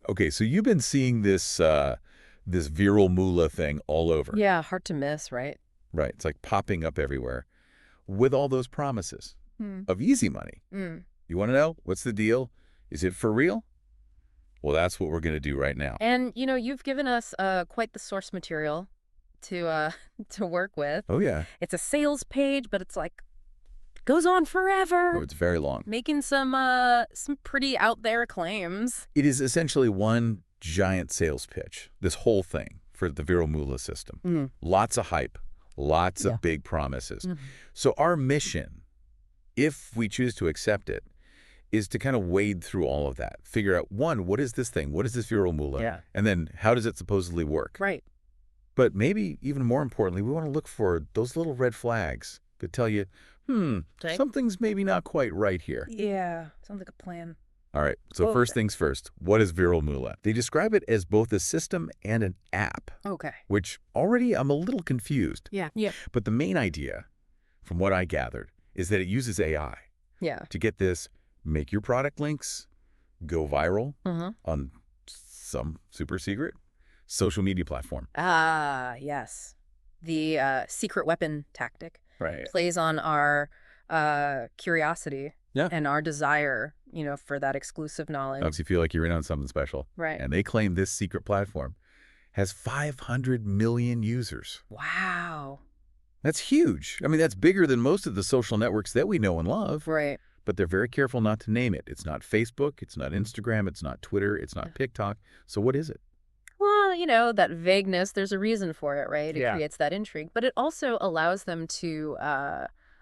Okay, so you've been seeing this ViralMoolah thing all over. Yeah, hard to miss, right? Right. It's like popping up everywhere with all those promises Hmm. of easy money. Mm. You want to know? What's the deal? Is it for real? Well, that's what we're going to do right now. And, you've given us quite the source material to to work with. Oh, yeah. It's a sales page, but it's like goes on Oh, forever, it's very long. making some pretty out there claims. It is essentially one giant sales pitch, this whole thing for the ViralMoolah system. Mm. Lots of hype, lots Yeah. of big promises. Mhm. So our mission, if we choose to accept it, is to kind of wade through all of that. Figure out, one, what is this thing? What is this ViralMoolah? Yeah. And then how does it supposedly work? Right. But maybe even more importantly, we want to look for those little red flags that tell you, Okay. something's maybe not quite right here. Yeah. Sounds like a plan. All right, so Well, first things first, what is ViralMoolah? They describe it as both a system and an app, Okay. which already I'm a little confused. Yeah. Yeah. But the main idea, from what I gathered, is that it uses AI Yeah. to get this, make your product links go viral Uh-huh. on some super secret social media platform. Ah, yes. The secret weapon tactic Right. plays on our curiosity Yeah. and our desire, for that exclusive knowledge. Makes you feel like you're in on something special. Right. And they claim this secret platform has 500 million users. Wow. That's huge. I mean, that's bigger than most of the social networks that we know and love. Right. But they're very careful not to name it. It's not Facebook, it's not Instagram, it's not Twitter, it's not TikTok. So what is it? Well, that vagueness, there's a reason for it, right? It Yeah. creates that intrigue. But it also allows them to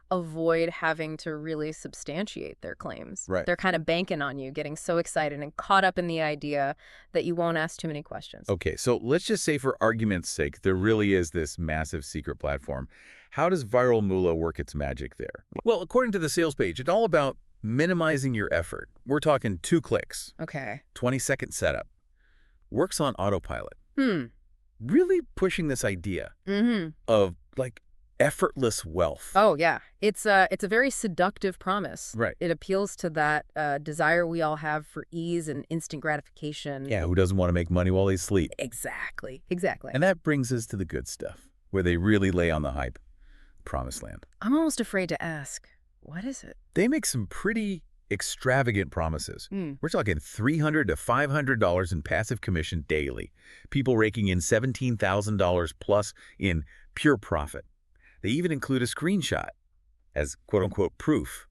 avoid having to really substantiate their claims. Right. They're kind of banking on you, getting so excited and caught up in the idea that you won't ask too many questions. Okay, so let's just say for argument's sake, there really is this massive secret platform. How does ViralMoolah work its magic there? Well, according to the sales page, it's all about minimizing your effort. We're talking 2 clicks, Okay. 20-second setup. Works on autopilot. Hmm. Really pushing this idea Mm-hmm. of, like, effortless wealth. Oh, yeah. It's a very seductive promise. Right. It appeals to that desire we all have for ease and instant gratification. Yeah, who doesn't want to make money while they sleep? Exactly. Exactly. And that brings us to the good stuff, where they really lay on the hype. Promised land. I'm almost afraid to ask, what is it? They make some pretty extravagant promises. Mm. We're talking $300 to $500 in passive commission daily. People raking in $17,000 plus in pure profit. They even include a screenshot as quote-unquote proof.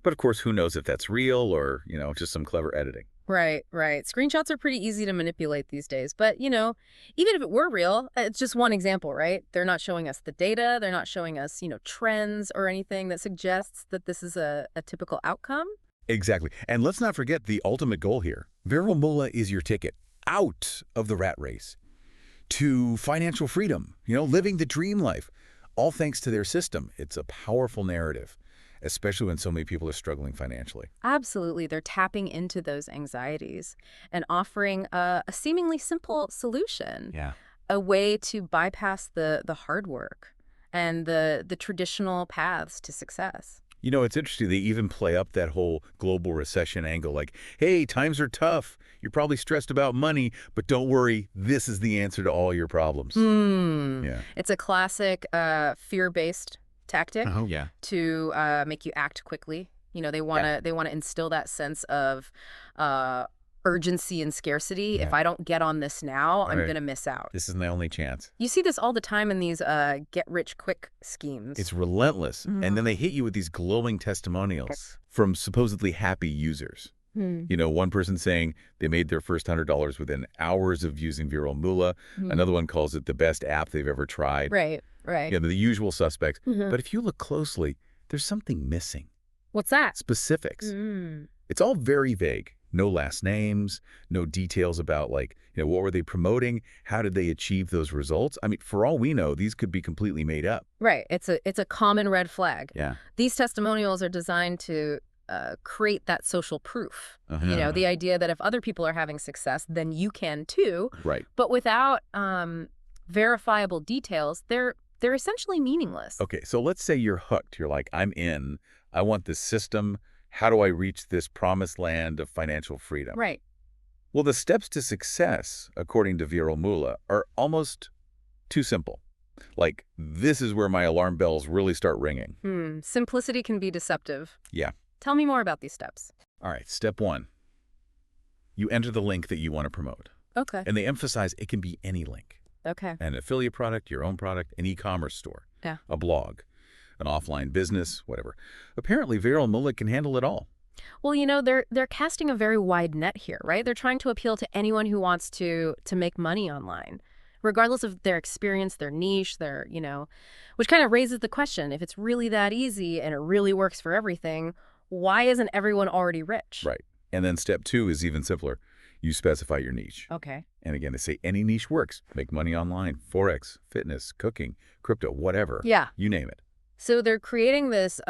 But of course, who knows if that's real or, just some clever editing. Right, right. Screenshots are pretty easy to manipulate these days. But, even if it were real, it's just one example, right? They're not showing us the data. They're not showing us, trends or anything that suggests that this is a typical outcome. Exactly. And let's not forget the ultimate goal here. ViralMoolah is your ticket out of the rat race to financial freedom, living the dream life. All thanks to their system. It's a powerful narrative, especially when so many people are struggling financially. Absolutely. They're tapping into those anxieties and offering a seemingly simple solution, Yeah. a way to bypass the hard work and the traditional paths to success. It's interesting. They even play up that whole global recession angle like, hey, times are tough. You're probably stressed about money, but don't worry. This is the answer to all your problems. Yeah. It's a classic fear-based tactic Oh, yeah. to make you act quickly. They want to instill that sense of urgency and scarcity. Yeah. If I don't get on this now, I'm Right. going to miss out. This is my only chance. You see this all the time in these get-rich-quick schemes. It's relentless. Mhm. And then they hit you with these glowing testimonials from supposedly happy users. Hmm. One person saying they made their first $100 within hours of using ViralMoolah. Another one calls it the best app they've ever tried. Right, right. The usual suspects. Mhm. But if you look closely, there's something missing. What's that? Specifics. Mm. It's all very vague. No last names, no details about what were they promoting? How did they achieve those results? I mean, for all we know, these could be completely made up. Right. It's a common red flag. Yeah. These testimonials are designed to create that social proof. The idea that if other people are having success, then you can too. Right. But without verifiable details, they're essentially meaningless. Okay, so let's say you're hooked. You're like, I'm in. I want this system. How do I reach this promised land of financial freedom? Right. Well, the steps to success, according to ViralMoolah, are almost too simple. Like, this is where my alarm bells really start ringing. Simplicity can be deceptive. Yeah. Tell me more about these steps. All right, step 1. You enter the link that you want to promote. Okay. And they emphasize it can be any link. Okay. An affiliate product, your own product, an e-commerce store, Yeah. a blog, an offline business, whatever. Apparently, ViralMoolah can handle it all. Well, they're casting a very wide net here, right? They're trying to appeal to anyone who wants to make money online, regardless of their experience, their niche, which kind of raises the question, if it's really that easy and it really works for everything, why isn't everyone already rich? Right. And then step 2 is even simpler. You specify your niche. Okay. And again, they say any niche works. Make money online, Forex, fitness, cooking, crypto, whatever. Yeah. You name it. So they're creating this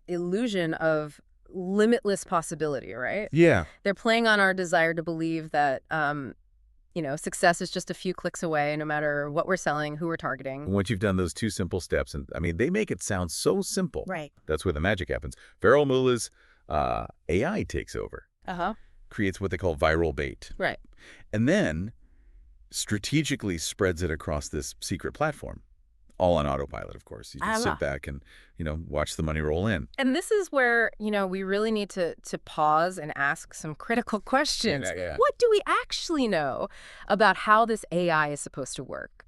illusion of limitless possibility, right? Yeah. They're playing on our desire to believe that, success is just a few clicks away, no matter what we're selling, who we're targeting. Once you've done those 2 simple steps, and I mean, they make it sound so simple. Right. That's where the magic happens. ViralMoollah's AI takes over. Uh-huh. Creates what they call viral bait. Right. And then strategically spreads it across this secret platform. All on autopilot, of course. You can sit back and, watch the money roll in. And this is where, we really need to pause and ask some critical questions. Yeah. What do we actually know about how this AI is supposed to work?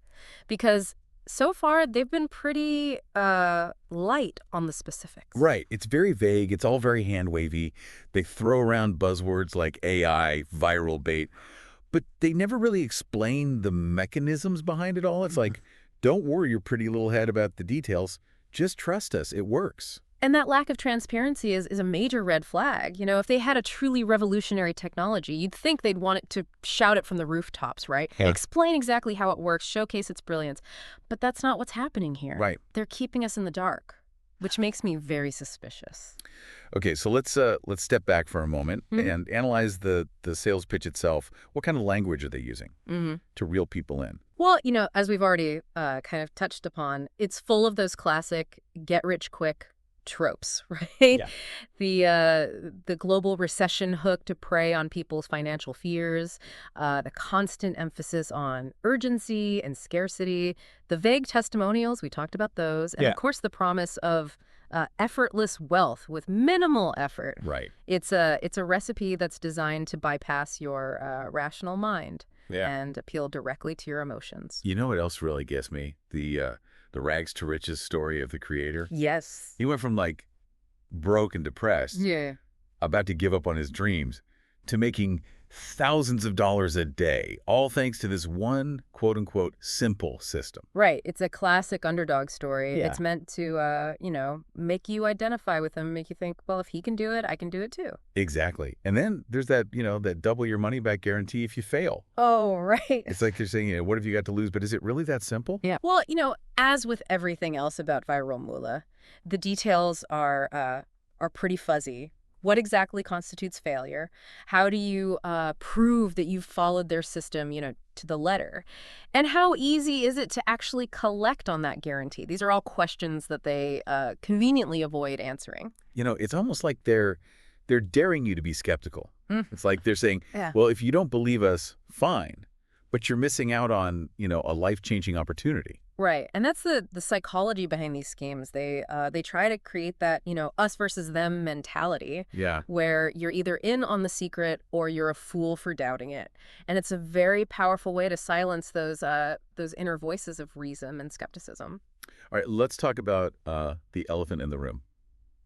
Because so far, they've been pretty light on the specifics. Right. It's very vague. It's all very hand-wavy. They throw around buzzwords like AI, viral bait, but they never really explain the mechanisms behind it all. It's like, don't worry your pretty little head about the details. Just trust us. It works. And that lack of transparency is a major red flag. If they had a truly revolutionary technology, you'd think they'd want it to shout it from the rooftops, right? Yeah. Explain exactly how it works, showcase its brilliance. But that's not what's happening here. Right. They're keeping us in the dark, which makes me very suspicious. Okay, so let's step back for a moment and analyze the sales pitch itself. What kind of language are they using to reel people in? Well, as we've already kind of touched upon, it's full of those classic get-rich-quick tropes, right? Yeah. The global recession hook to prey on people's financial fears, the constant emphasis on urgency and scarcity, the vague testimonials, we talked about those, and of course the promise of effortless wealth with minimal effort. Right. It's a recipe that's designed to bypass your rational mind and appeal directly to your emotions. You know what else really gets me? The rags to riches story of the creator. Yes. He went from like broke and depressed, about to give up on his dreams, to making thousands of dollars a day, all thanks to this one quote-unquote simple system. Right. It's a classic underdog story. Yeah. It's meant to, make you identify with him, make you think, well, if he can do it, I can do it too. Exactly. And then there's that, that double your money back guarantee if you fail. Oh, right. It's like they're saying, what have you got to lose? But is it really that simple? Yeah. Well, as with everything else about ViralMoolah, the details are pretty fuzzy. What exactly constitutes failure? How do you prove that you've followed their system, to the letter? And how easy is it to actually collect on that guarantee? These are all questions that they conveniently avoid answering. It's almost like they're daring you to be skeptical. It's like they're saying, well, if you don't believe us, fine, but you're missing out on, a life-changing opportunity. Right. And that's the psychology behind these schemes. They try to create that, us versus them mentality. Yeah. Where you're either in on the secret or you're a fool for doubting it. And it's a very powerful way to silence those inner voices of reason and skepticism. All right, let's talk about the elephant in the room,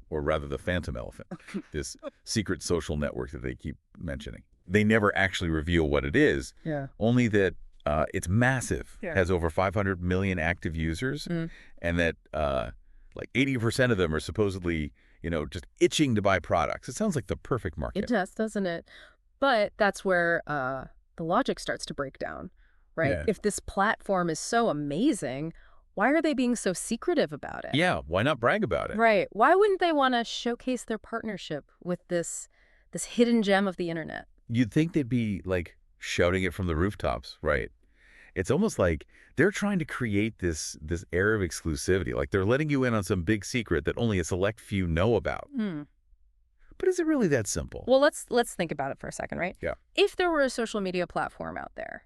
or rather the phantom elephant, this secret social network that they keep mentioning. They never actually reveal what it is, only that it's massive, has over 500 million active users, and that like 80% of them are supposedly, just itching to buy products. It sounds like the perfect market. It does, doesn't it? But that's where the logic starts to break down, right? Yeah. If this platform is so amazing, why are they being so secretive about it? Yeah, why not brag about it? Right. Why wouldn't they want to showcase their partnership with this hidden gem of the internet? You'd think they'd be like shouting it from the rooftops, right? It's almost like they're trying to create this air of exclusivity, like they're letting you in on some big secret that only a select few know about. But is it really that simple? Well, let's think about it for a second, right? Yeah. If there were a social media platform out there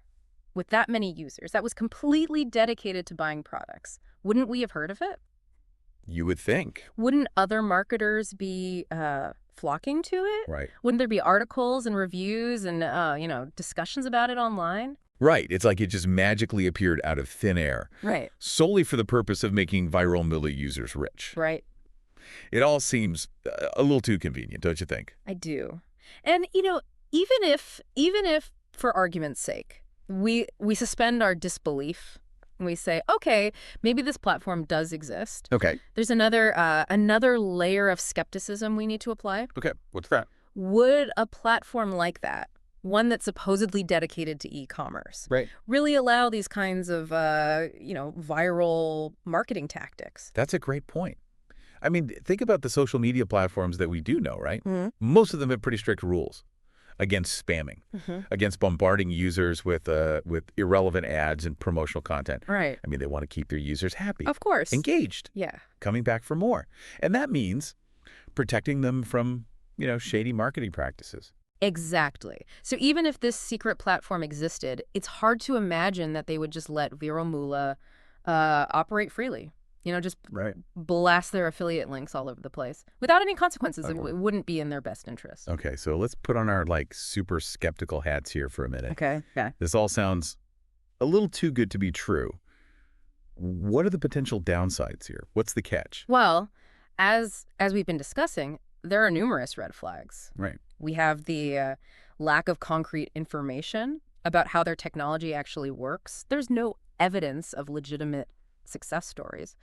with that many users that was completely dedicated to buying products, wouldn't we have heard of it? You would think. Wouldn't other marketers be flocking to it? Right. Wouldn't there be articles and reviews and discussions about it online? Right. It's like it just magically appeared out of thin air. Right. Solely for the purpose of making ViralMoolah users rich. Right. It all seems a little too convenient, don't you think? I do. And, even if for argument's sake, we suspend our disbelief and we say, okay, maybe this platform does exist. Okay. There's another layer of skepticism we need to apply. Okay. What's that? Would a platform like that, one that's supposedly dedicated to e-commerce, Right. really allow these kinds of, viral marketing tactics? That's a great point. I mean, think about the social media platforms that we do know, right? Mm-hmm. Most of them have pretty strict rules against spamming, against bombarding users with irrelevant ads and promotional content. Right. I mean, they want to keep their users happy, Of course. engaged, Yeah. coming back for more. And that means protecting them from, shady marketing practices. Exactly. So even if this secret platform existed, it's hard to imagine that they would just let ViralMoolah operate freely. Just Right. blast their affiliate links all over the place without any consequences. It wouldn't be in their best interest. Okay, so let's put on our, super skeptical hats here for a minute. Okay. Yeah. This all sounds a little too good to be true. What are the potential downsides here? What's the catch? Well, as we've been discussing, there are numerous red flags. Right. We have the lack of concrete information about how their technology actually works. There's no evidence of legitimate success stories.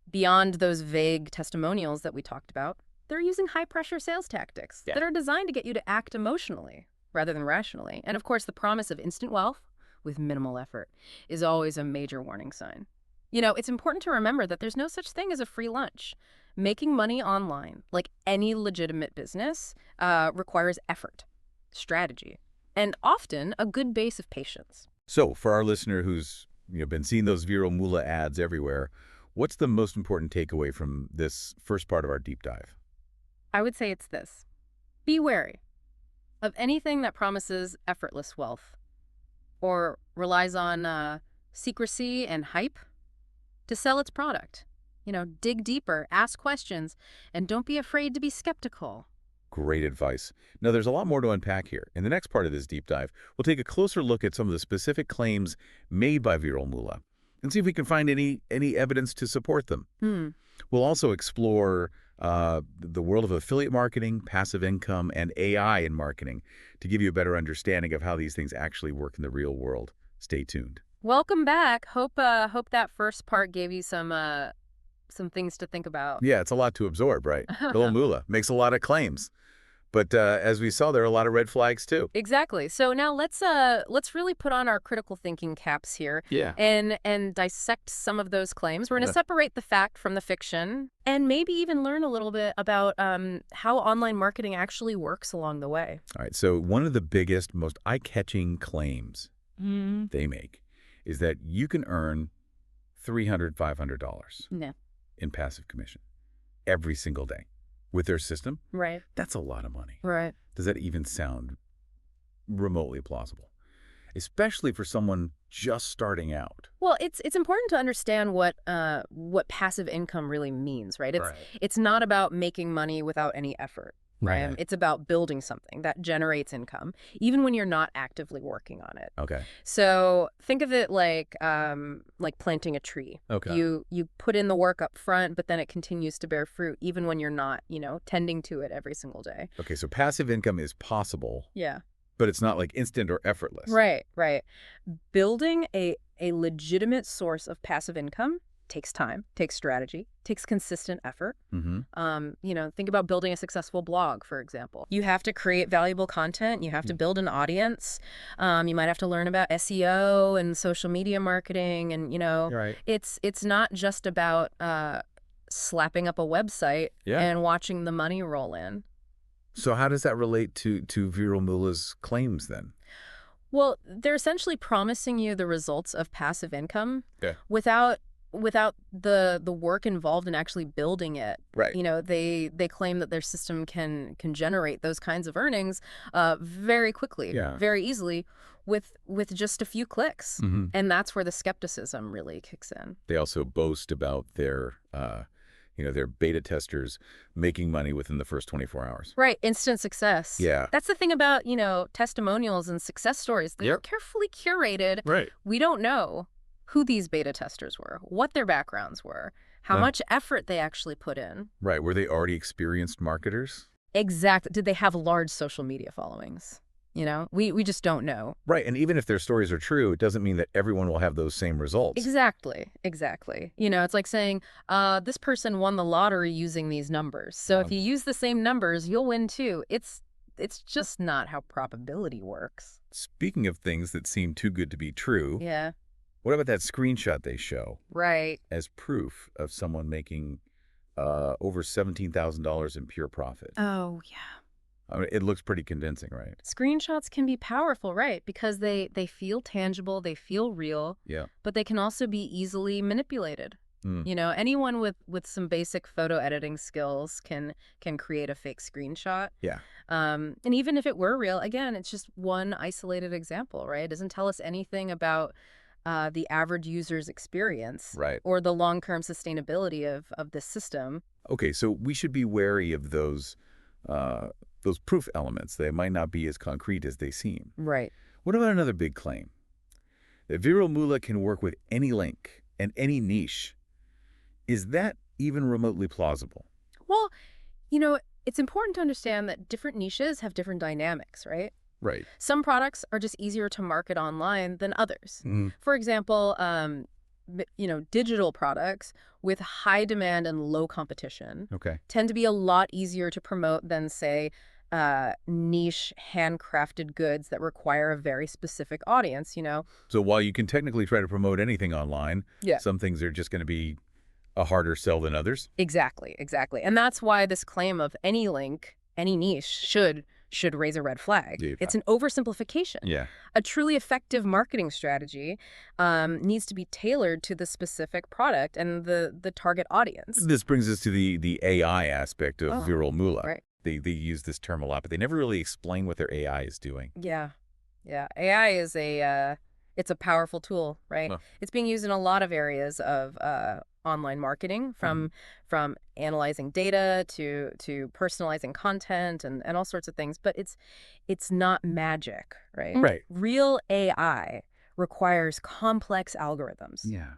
Beyond those vague testimonials that we talked about, they're using high-pressure sales tactics that are designed to get you to act emotionally rather than rationally. And of course, the promise of instant wealth with minimal effort is always a major warning sign. It's important to remember that there's no such thing as a free lunch. Making money online, like any legitimate business, requires effort, strategy, and often a good base of patience. So for our listener who's been seeing those ViralMoolah ads everywhere, what's the most important takeaway from this first part of our deep dive? I would say it's this. Be wary of anything that promises effortless wealth or relies on secrecy and hype to sell its product. Dig deeper, ask questions, and don't be afraid to be skeptical. Great advice. Now, there's a lot more to unpack here. In the next part of this deep dive, we'll take a closer look at some of the specific claims made by ViralMoolah and see if we can find any evidence to support them. We'll also explore the world of affiliate marketing, passive income, and AI in marketing to give you a better understanding of how these things actually work in the real world. Stay tuned. Welcome back. Hope that first part gave you some things to think about. Yeah, it's a lot to absorb, right? ViralMoolah makes a lot of claims. But as we saw, there are a lot of red flags, too. Exactly. So now let's really put on our critical thinking caps here and dissect some of those claims. We're going to separate the fact from the fiction and maybe even learn a little bit about how online marketing actually works along the way. All right. So one of the biggest, most eye-catching claims they make is that you can earn $300, $500 in passive commission every single day. With their system, right? That's a lot of money. Right. Does that even sound remotely plausible? Especially for someone just starting out. Well, it's important to understand what passive income really means, right? It's not about making money without any effort. Right. It's about building something that generates income, even when you're not actively working on it. Okay. So think of it like planting a tree. Okay. You put in the work up front, but then it continues to bear fruit, even when you're not, tending to it every single day. Okay. So passive income is possible. Yeah. But it's not like instant or effortless. Right. Right. Building a legitimate source of passive income takes time, takes strategy, takes consistent effort. Think about building a successful blog, for example. You have to create valuable content. You have to build an audience. You might have to learn about SEO and social media marketing. And, right. It's not just about slapping up a website and watching the money roll in. So how does that relate to ViralMoolah's claims then? Well, they're essentially promising you the results of passive income without without the work involved in actually building it. Right. They claim that their system can generate those kinds of earnings very quickly, Yeah. very easily, with just a few clicks. Mm-hmm. And that's where the skepticism really kicks in. They also boast about their beta testers making money within the first 24 hours. Right, instant success. Yeah. That's the thing about, testimonials and success stories. They're carefully curated. Right. We don't know who these beta testers were, what their backgrounds were, how much effort they actually put in. Right. Were they already experienced marketers? Exactly. Did they have large social media followings? We just don't know. Right. And even if their stories are true, it doesn't mean that everyone will have those same results. Exactly. It's like saying, this person won the lottery using these numbers. So if you use the same numbers, you'll win too. It's just not how probability works. Speaking of things that seem too good to be true, Yeah. what about that screenshot they show Right. as proof of someone making over $17,000 in pure profit? Oh, yeah. I mean, it looks pretty convincing, right? Screenshots can be powerful, right? Because they feel tangible, they feel real, Yeah. but they can also be easily manipulated. Mm. Anyone with some basic photo editing skills can create a fake screenshot. Yeah. And even if it were real, again, it's just one isolated example, right? It doesn't tell us anything about the average user's experience, Right. or the long-term sustainability of this system. Okay, so we should be wary of those proof elements. They might not be as concrete as they seem. Right. What about another big claim? That ViralMoolah can work with any link and any niche. Is that even remotely plausible? Well, it's important to understand that different niches have different dynamics, right? Right. Some products are just easier to market online than others. Mm. For example, digital products with high demand and low competition Okay. tend to be a lot easier to promote than, say, niche handcrafted goods that require a very specific audience, So while you can technically try to promote anything online, Yeah. some things are just going to be a harder sell than others? Exactly. And that's why this claim of any link, any niche should raise a red flag. Yeah. It's an oversimplification. Yeah. A truly effective marketing strategy needs to be tailored to the specific product and the target audience. This brings us to the AI aspect of ViralMoolah. Right. They use this term a lot, but they never really explain what their AI is doing. Yeah. AI is it's a powerful tool, right? Huh. It's being used in a lot of areas of online marketing, from analyzing data to personalizing content and all sorts of things. But it's not magic, right? Right. Real AI requires complex algorithms, Yeah.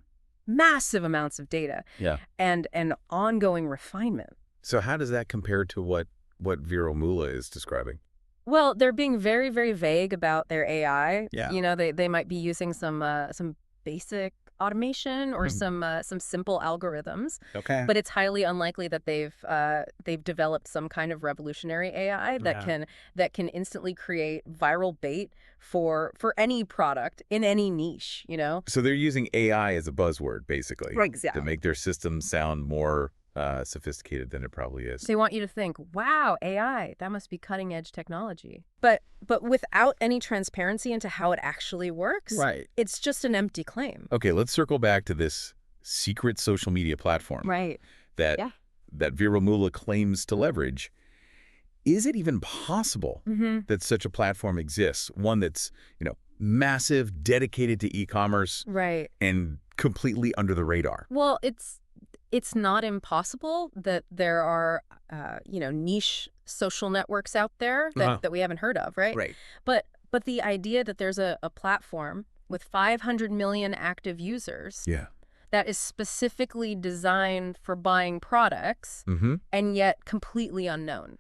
massive amounts of data, Yeah. and ongoing refinement. So how does that compare to what ViralMoolah is describing? Well, they're being very, very vague about their AI. Yeah. They might be using some basic automation or some simple algorithms. Okay. But it's highly unlikely that they've developed some kind of revolutionary AI that can instantly create viral bait for any product in any niche, So they're using AI as a buzzword, basically. Exactly. To make their system sound more sophisticated than it probably is. They want you to think, wow, AI, that must be cutting edge technology. But without any transparency into how it actually works, Right. it's just an empty claim. Okay, let's circle back to this secret social media platform. Right. That Yeah. that ViralMoolah claims to leverage. Is it even possible that such a platform exists? One that's, massive, dedicated to e-commerce, Right. and completely under the radar. Well, it's not impossible that there are, niche social networks out there that we haven't heard of, right? Right. But the idea that there's a platform with 500 million active users Yeah. that is specifically designed for buying products and yet completely unknown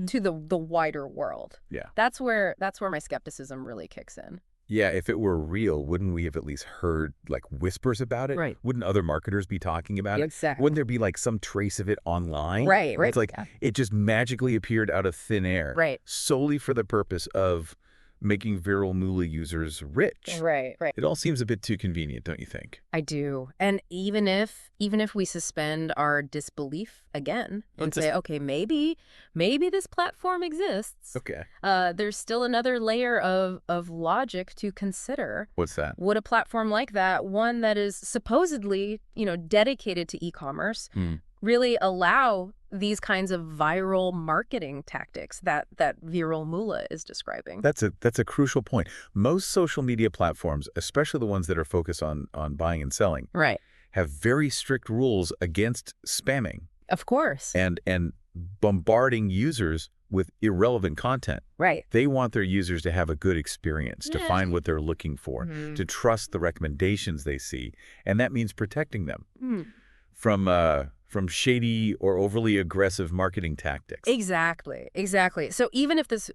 to the wider world. Yeah. That's where my skepticism really kicks in. Yeah, if it were real, wouldn't we have at least heard, whispers about it? Right. Wouldn't other marketers be talking about it? Exactly. Wouldn't there be, some trace of it online? Right. It's like it just magically appeared out of thin air. Right. Solely for the purpose of making ViralMoolah users rich. Right, right. It all seems a bit too convenient, don't you think? I do. And even if we suspend our disbelief again and say, okay, maybe this platform exists. Okay. There's still another layer of logic to consider. What's that? Would a platform like that, one that is supposedly, dedicated to e-commerce, really allow these kinds of viral marketing tactics that ViralMoolah is describing? That's a crucial point. Most social media platforms, especially the ones that are focused on buying and selling, Right. have very strict rules against spamming Of course. and bombarding users with irrelevant content. Right. They want their users to have a good experience, to find what they're looking for, to trust the recommendations they see, and that means protecting them from shady or overly aggressive marketing tactics. Exactly. So even if this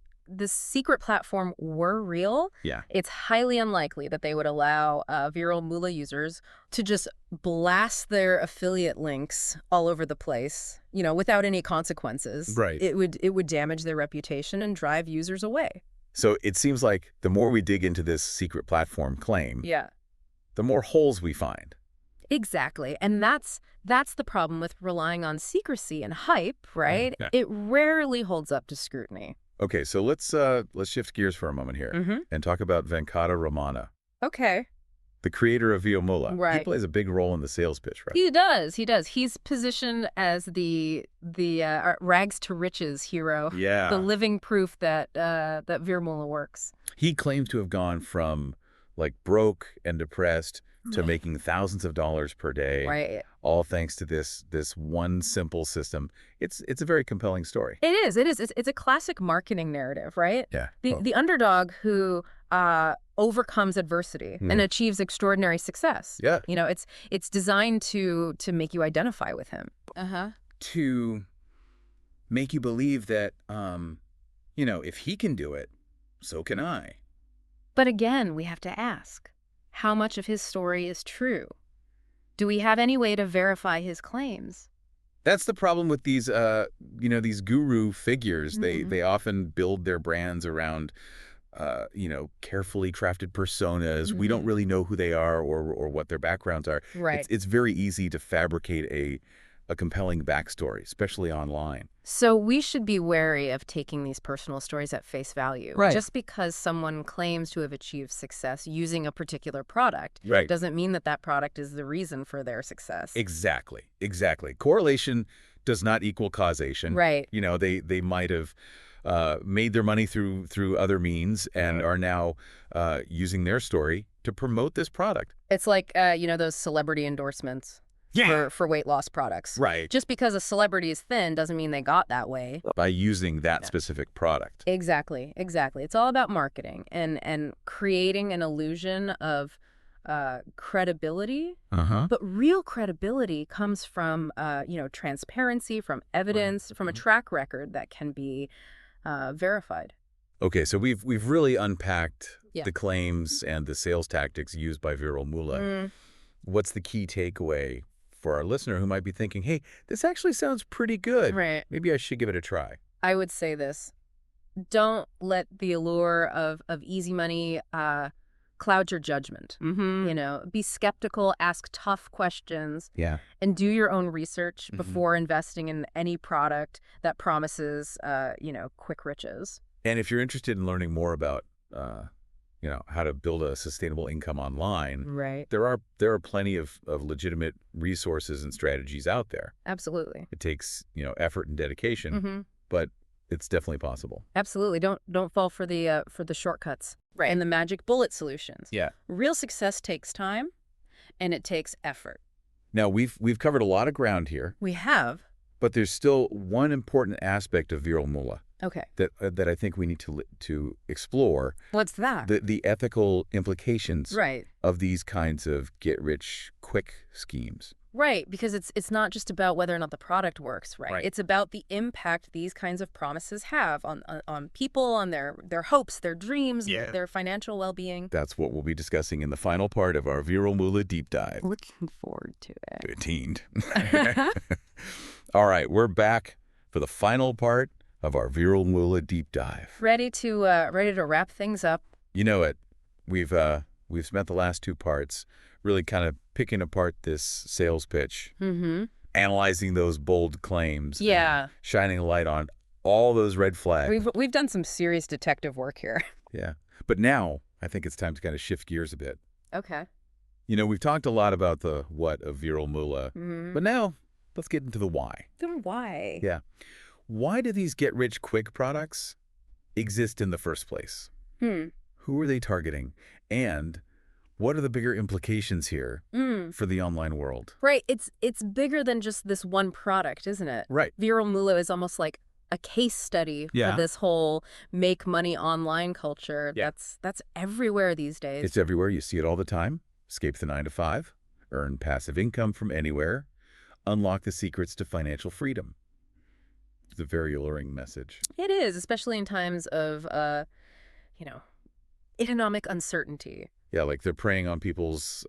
secret platform were real, it's highly unlikely that they would allow ViralMoolah users to just blast their affiliate links all over the place, without any consequences. Right. It would damage their reputation and drive users away. So it seems like the more we dig into this secret platform claim, the more holes we find. Exactly. And that's the problem with relying on secrecy and hype, right? Yeah. It rarely holds up to scrutiny. Okay, so let's shift gears for a moment here and talk about Venkata, Okay. the creator of ViralMoolah. Right. He plays a big role in the sales pitch, right? He does. He's positioned as the rags to riches hero. Yeah. The living proof that ViralMoolah works. He claims to have gone from broke and depressed to making thousands of dollars per day. Right. All thanks to this one simple system. It's a very compelling story. It is. It's a classic marketing narrative, right? Yeah. The underdog who overcomes adversity and achieves extraordinary success. Yeah. It's designed to make you identify with him. To make you believe that, if he can do it, so can I. But again, we have to ask, how much of his story is true? Do we have any way to verify his claims? That's the problem with these, these guru figures. They often build their brands around, carefully crafted personas. We don't really know who they are or what their backgrounds are. Right. It's very easy to fabricate a compelling backstory, especially online. So we should be wary of taking these personal stories at face value. Right. Just because someone claims to have achieved success using a particular product Right. doesn't mean that product is the reason for their success. Exactly. Correlation does not equal causation. Right. They might have made their money through other means and are now using their story to promote this product. It's like, those celebrity endorsements. For weight loss products. Right. Just because a celebrity is thin doesn't mean they got that way. By using that specific product. Exactly. It's all about marketing and creating an illusion of credibility. But real credibility comes from, transparency, from evidence, from a track record that can be verified. Okay, so we've really unpacked Yeah. the claims and the sales tactics used by ViralMoolah. What's the key takeaway for our listener who might be thinking, hey, this actually sounds pretty good. Right. Maybe I should give it a try. I would say this. Don't let the allure of easy money cloud your judgment. Be skeptical, ask tough questions, and do your own research before investing in any product that promises, quick riches. And if you're interested in learning more about, how to build a sustainable income online, Right. there are plenty of legitimate resources and strategies out there. Absolutely. It takes, effort and dedication, but it's definitely possible. Absolutely. Don't fall for the shortcuts. Right. And the magic bullet solutions. Yeah. Real success takes time and it takes effort. Now, we've covered a lot of ground here, We have. but there's still one important aspect of ViralMoolah Okay. that I think we need to explore, What's that? the ethical implications Right. of these kinds of get-rich-quick schemes. Right, because it's not just about whether or not the product works, right? Right. It's about the impact these kinds of promises have on people, on their hopes, their dreams, their financial well-being. That's what we'll be discussing in the final part of our ViralMoolah deep dive. Looking forward to it. Good teen. All right, we're back for the final part of our ViralMoolah deep dive. Ready to wrap things up. You know it. We've spent the last 2 parts really kind of picking apart this sales pitch, analyzing those bold claims, Yeah. shining a light on all those red flags. We've done some serious detective work here. Yeah. But now I think it's time to kind of shift gears a bit. Okay. You know, we've talked a lot about the what of ViralMoolah, but now let's get into the why. Then why? Yeah. Why do these get-rich-quick products exist in the first place? Who are they targeting? And what are the bigger implications here for the online world? Right. It's bigger than just this one product, isn't it? Right. ViralMoolah is almost like a case study Yeah. for this whole make money online culture. Yeah. That's everywhere these days. It's everywhere. You see it all the time. Escape the 9 to 5, earn passive income from anywhere, unlock the secrets to financial freedom. It's a very alluring message. It is, especially in times of, economic uncertainty. Yeah, like they're preying on people's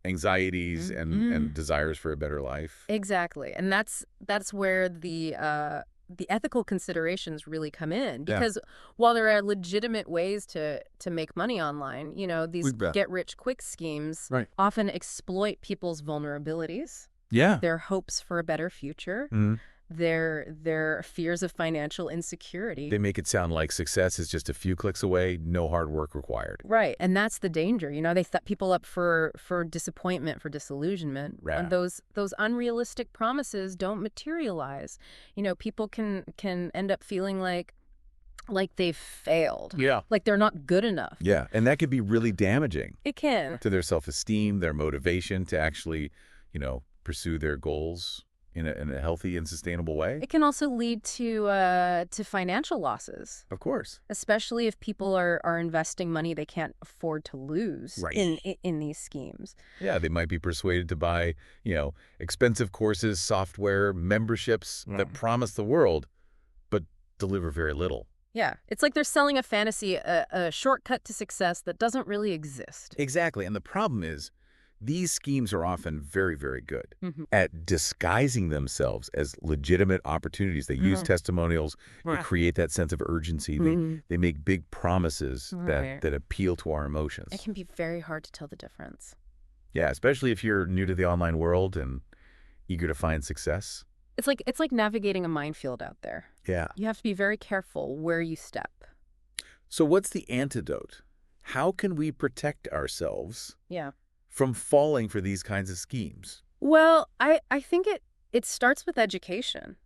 anxieties and desires for a better life. Exactly. And that's where the ethical considerations really come in, because while there are legitimate ways to make money online, these get-rich-quick schemes often exploit people's vulnerabilities, Yeah. their hopes for a better future, their fears of financial insecurity. They make it sound like success is just a few clicks away, no hard work required. Right. And that's the danger. They set people up for disappointment, for disillusionment. Right. And those unrealistic promises don't materialize. People can end up feeling like they've failed. Yeah. Like they're not good enough. Yeah. And that could be really damaging It can. to their self-esteem, their motivation to actually, pursue their goals in a healthy and sustainable way. It can also lead to financial losses. Of course. Especially if people are investing money they can't afford to lose in these schemes. Yeah, they might be persuaded to buy, expensive courses, software, memberships that promise the world, but deliver very little. Yeah, it's like they're selling a fantasy, a shortcut to success that doesn't really exist. Exactly. And the problem is, these schemes are often very, very good at disguising themselves as legitimate opportunities. They use testimonials to create that sense of urgency. They make big promises that appeal to our emotions. It can be very hard to tell the difference. Yeah, especially if you're new to the online world and eager to find success. It's like navigating a minefield out there. Yeah. You have to be very careful where you step. So what's the antidote? How can we protect ourselves from falling for these kinds of schemes? Well, I think it starts with education,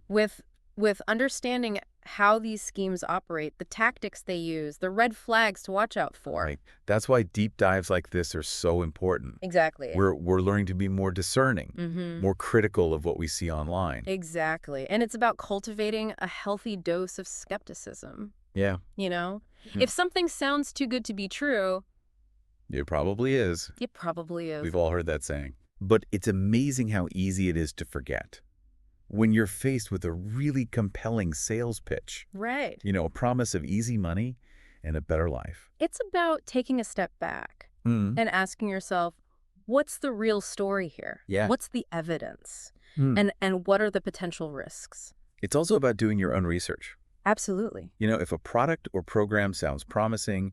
with understanding how these schemes operate, the tactics they use, the red flags to watch out for. Right. That's why deep dives like this are so important. Exactly. We're learning to be more discerning, more critical of what we see online. Exactly. And it's about cultivating a healthy dose of skepticism. Yeah. If something sounds too good to be true, It probably is. it probably is. We've all heard that saying. But it's amazing how easy it is to forget. When you're faced with a really compelling sales pitch, Right. a promise of easy money and a better life. It's about taking a step back and asking yourself, what's the real story here? Yeah. What's the evidence? And what are the potential risks? It's also about doing your own research. Absolutely. If a product or program sounds promising,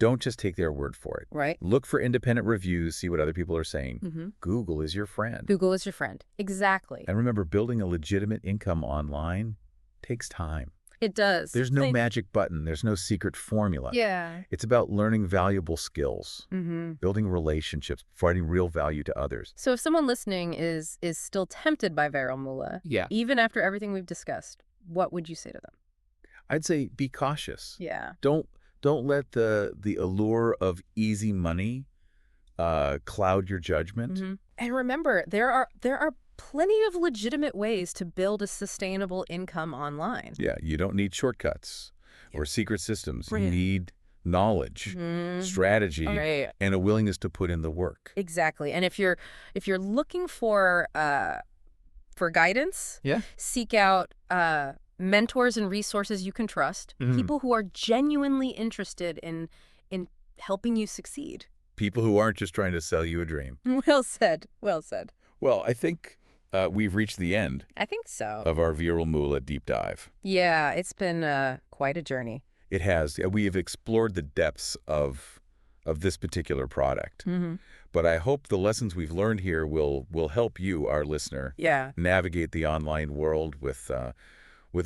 don't just take their word for it. Right. Look for independent reviews, see what other people are saying. Google is your friend. Google is your friend. Exactly. And remember, building a legitimate income online takes time. It does. There's no magic button. There's no secret formula. Yeah. It's about learning valuable skills, building relationships, providing real value to others. So if someone listening is still tempted by ViralMoolah, even after everything we've discussed, what would you say to them? I'd say be cautious. Yeah. Don't let the allure of easy money cloud your judgment. And remember, there are plenty of legitimate ways to build a sustainable income online. Yeah, you don't need shortcuts or secret systems. You need knowledge, strategy, and a willingness to put in the work. Exactly. And if you're looking for guidance, seek out mentors and resources you can trust, people who are genuinely interested in helping you succeed. People who aren't just trying to sell you a dream. Well said. Well said. Well, I think we've reached the end I think so. of our ViralMoolah deep dive. Yeah, it's been quite a journey. It has. We have explored the depths of this particular product. Mm-hmm. But I hope the lessons we've learned here will help you, our listener, Yeah. navigate the online world with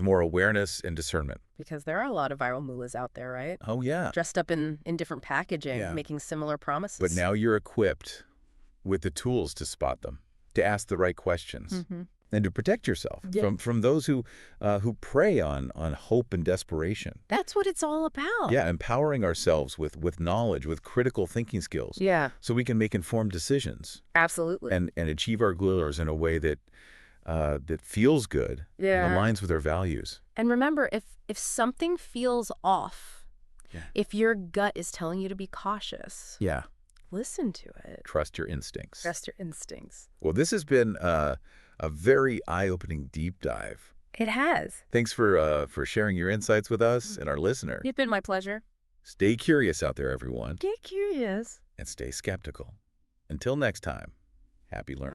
more awareness and discernment. Because there are a lot of viral mullahs out there, right? Oh, yeah. Dressed up in different packaging, Yeah. making similar promises. But now you're equipped with the tools to spot them, to ask the right questions, Mm-hmm. and to protect yourself Yeah. from those who prey on hope and desperation. That's what it's all about. Yeah, empowering ourselves with knowledge, with critical thinking skills, Yeah, so we can make informed decisions absolutely. and achieve our goals in a way that feels good Yeah. and aligns with our values. And remember, if something feels off, Yeah. if your gut is telling you to be cautious, Yeah, listen to it. trust your instincts. Trust your instincts. Well, this has been a very eye-opening deep dive. It has. Thanks for sharing your insights with us and our listener. It's been my pleasure. Stay curious out there, everyone, Get curious. and stay skeptical. Until next time, happy learning.